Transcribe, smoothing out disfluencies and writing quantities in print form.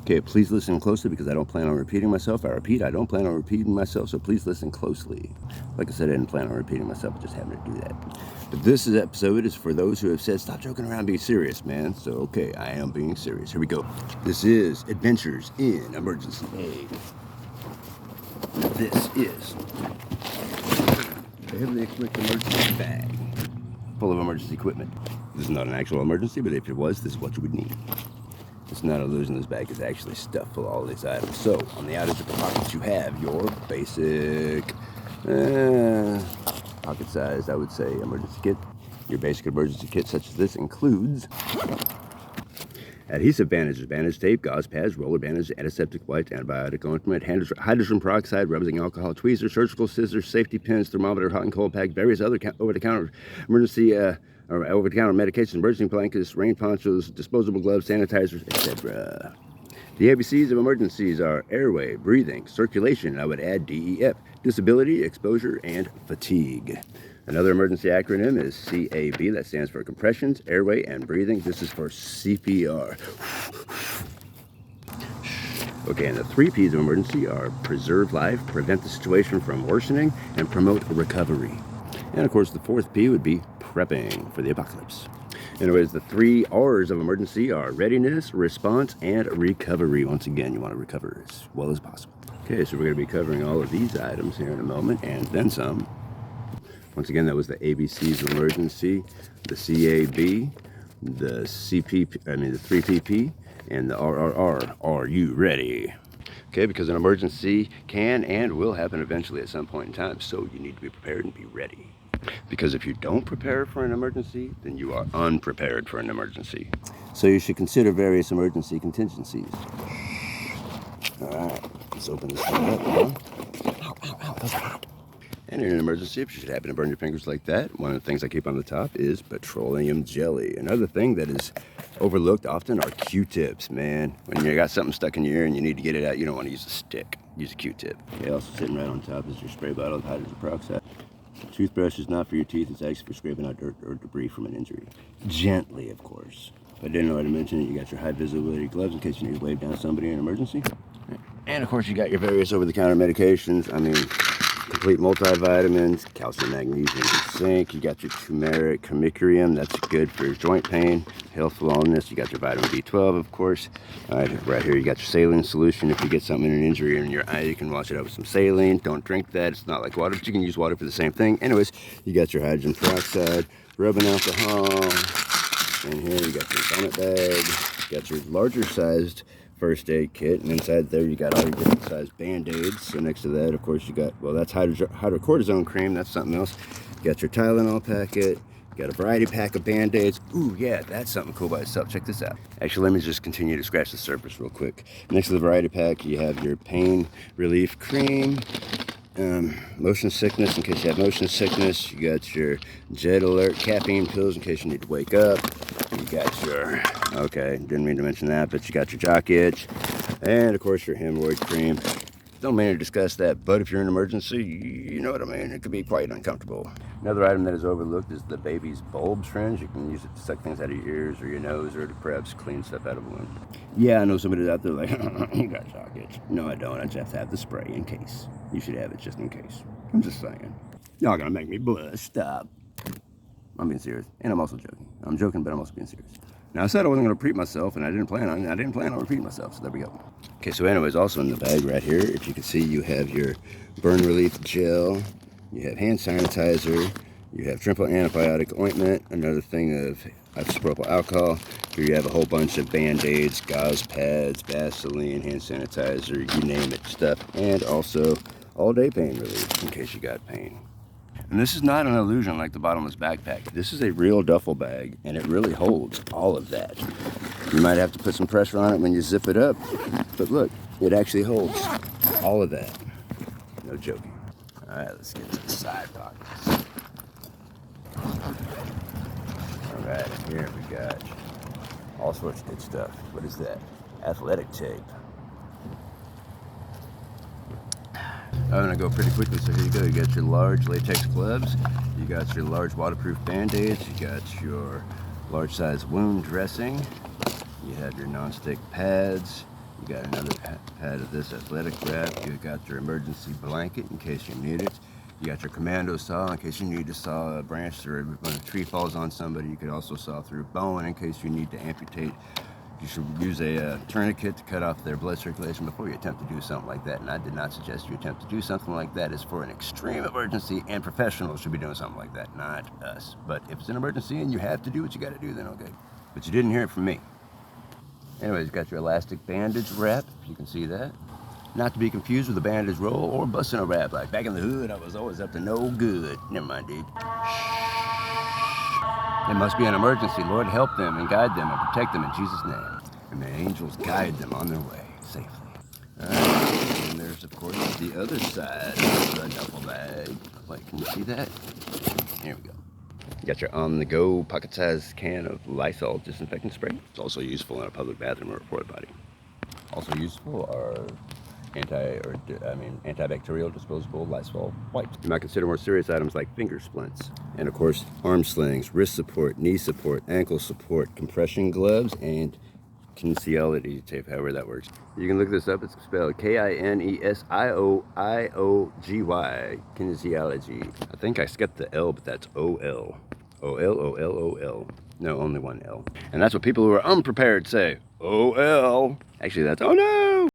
Okay, please listen closely because I don't plan on repeating myself. I repeat, I don't plan on repeating myself, so please listen closely. Like I said, I didn't plan on repeating myself, I just happened to do that. But this episode is for those who have said, stop joking around, be serious, man. So, okay, I am being serious. Here we go. This is Adventures in Emergency Aid. This is a heavily equipped emergency bag full of emergency equipment. This is not an actual emergency, but if it was, this is what you would need. It's not an illusion, this bag is actually stuffed full of all these items. So, on the outer zipper pockets, you have your basic, pocket-sized, I would say, emergency kit. Your basic emergency kit, such as this, includes adhesive bandages, bandage tape, gauze pads, roller bandages, antiseptic wipes, antibiotic ointment, hydrogen peroxide, rubbing alcohol, tweezers, surgical scissors, safety pins, thermometer, hot and cold pack, various other over-the-counter emergency or over-the-counter medications, emergency blankets, rain ponchos, disposable gloves, sanitizers, etc. The ABCs of emergencies are airway, breathing, circulation, I would add DEF, disability, exposure, and fatigue. Another emergency acronym is CAB, that stands for compressions, airway, and breathing. This is for CPR. Okay, and the 3 P's of emergency are preserve life, prevent the situation from worsening, and promote recovery. And of course, the 4th P would be prepping for the apocalypse. Anyways, the 3 R's of emergency are readiness, response, and recovery. Once again, you want to recover as well as possible. Okay, so we're going to be covering all of these items here in a moment, and then some. Once again, that was the ABCs of emergency, the CAB, the the 3PP, and the RRR. Are you ready? Okay, because an emergency can and will happen eventually at some point in time, so you need to be prepared and be ready. Because if you don't prepare for an emergency, then you are unprepared for an emergency. So you should consider various emergency contingencies. All right, let's open this thing up, huh? Ow, those are hot. And in an emergency, if you should happen to burn your fingers like that, one of the things I keep on the top is petroleum jelly. Another thing that is overlooked often are Q-tips, man. When you got something stuck in your ear and you need to get it out, you don't want to use a stick. Use a Q-tip. Okay, also sitting right on top is your spray bottle of hydrogen peroxide. The toothbrush is not for your teeth, it's actually for scraping out dirt or debris from an injury. Gently, of course. If I didn't already mention it, you got your high visibility gloves in case you need to wave down somebody in an emergency. And of course, you got your various over-the-counter medications. Complete multivitamins, calcium, magnesium, zinc. You got your turmeric, comicurium. That's good for joint pain, health, wellness. You got your vitamin B12, of course. All right, right here, you got your saline solution. If you get something in an injury in your eye, you can wash it out with some saline. Don't drink that. It's not like water, but you can use water for the same thing. Anyways, you got your hydrogen peroxide, rubbing alcohol. And here you got your vomit bag. You got your larger sized first aid kit, and inside there you got all your different sized band-aids. So next to that, of course, you got, well, that's hydrocortisone cream. That's something else. You got your Tylenol packet. You got a variety pack of band-aids. Ooh, yeah, that's something cool by itself. Check this out. Actually, let me just continue to scratch the surface real quick. Next to the variety pack, you have your pain relief cream, motion sickness in case you have motion sickness. You got your Jet Alert caffeine pills in case you need to wake up. You got your, okay, didn't mean to mention that, but you got your jock itch. And of course your hemorrhoid cream. Don't mean to discuss that, but if you're in an emergency, you know what I mean. It could be quite uncomfortable. Another item that is overlooked is the baby's bulb syringe. You can use it to suck things out of your ears or your nose or to perhaps clean stuff out of wounds. Yeah, I know somebody's out there like, you got jock itch. No, I don't. I just have to have the spray in case. You should have it just in case. I'm just saying. Y'all gonna make me blush. Stop. I'm being serious, and I'm also joking. I'm joking, but I'm also being serious. Now, I said I wasn't going to repeat myself, and I didn't plan on repeating myself, so there we go. Okay, so anyways, also in the bag right here, if you can see, you have your burn relief gel, you have hand sanitizer, you have triple antibiotic ointment, another thing of isopropyl alcohol. Here you have a whole bunch of band-aids, gauze pads, Vaseline, hand sanitizer, you name it, stuff, and also all-day pain relief in case you got pain. And this is not an illusion like the bottomless backpack. This is a real duffel bag, and it really holds all of that. You might have to put some pressure on it when you zip it up, but look, it actually holds all of that. No joking. All right, let's get to the side pockets. All right, here we got all sorts of good stuff. What is that? Athletic tape. I'm going to go pretty quickly, so here you go. You got your large latex gloves, you got your large waterproof band-aids, you got your large size wound dressing, you have your non-stick pads, You got another pad of this athletic wrap. You got your emergency blanket in case you need it. You got your commando saw in case you need to saw a branch, or when a tree falls on somebody, you could also saw through bone in case you need to amputate. You should use a tourniquet to cut off their blood circulation before you attempt to do something like that. And I did not suggest you attempt to do something like that. It's for an extreme emergency, and professionals should be doing something like that, not us. But if it's an emergency and you have to do what you got to do, then okay. But you didn't hear it from me. Anyways, got your elastic bandage wrap, if you can see that. Not to be confused with a bandage roll or busting a wrap. Like back in the hood, I was always up to no good. Never mind, dude. It must be an emergency. Lord, help them and guide them and protect them in Jesus' name. And the angels guide them on their way safely. All right, and there's, of course, the other side of the duffel bag. Like, can you see that? Here we go. You got your on-the-go pocket-sized can of Lysol disinfectant spray. It's also useful in a public bathroom or a porta potty. Also useful are antibacterial disposable Lysol wipes. You might consider more serious items like finger splints. And of course, arm slings, wrist support, knee support, ankle support, compression gloves, and kinesiology tape, however that works. You can look this up. It's spelled Kinesiiogy. Kinesiology. I think I skipped the L, but that's O-L. O-L-O-L-O-L. No, only one L. And that's what people who are unprepared say. O-L. Actually, that's oh no!